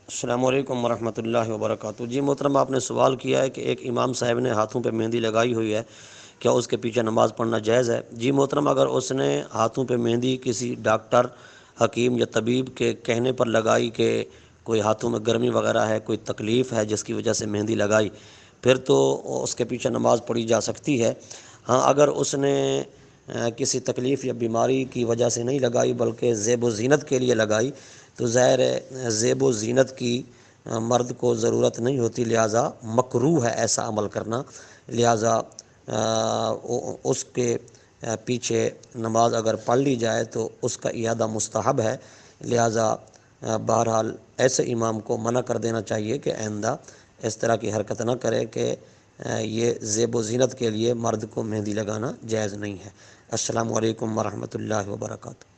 السلام علیکم ورحمۃ اللہ وبرکاتہ۔ جی محترم، آپ نے سوال کیا ہے کہ ایک امام صاحب نے ہاتھوں پہ مہندی لگائی ہوئی ہے، کیا اس کے پیچھے نماز پڑھنا جائز ہے؟ جی محترم، اگر اس نے ہاتھوں پہ مہندی کسی ڈاکٹر، حکیم یا طبیب کے کہنے پر لگائی کہ کوئی ہاتھوں میں گرمی وغیرہ ہے، کوئی تکلیف ہے جس کی وجہ سے مہندی لگائی، پھر تو اس کے پیچھے نماز پڑھی جا سکتی ہے۔ ہاں، اگر اس نے کسی تکلیف یا بیماری کی وجہ سے نہیں لگائی بلکہ زیب و زینت کے لیے لگائی، تو ظاہر ہے زیب و زینت کی مرد کو ضرورت نہیں ہوتی، لہٰذا مکروہ ہے ایسا عمل کرنا، لہٰذا اس کے پیچھے نماز اگر پڑھ لی جائے تو اس کا اعادہ مستحب ہے، لہٰذا بہرحال ایسے امام کو منع کر دینا چاہیے کہ آئندہ اس طرح کی حرکت نہ کرے کہ یہ زیب و زینت کے لیے مرد کو مہندی لگانا جائز نہیں ہے۔ السلام علیکم ورحمۃ اللہ وبرکاتہ۔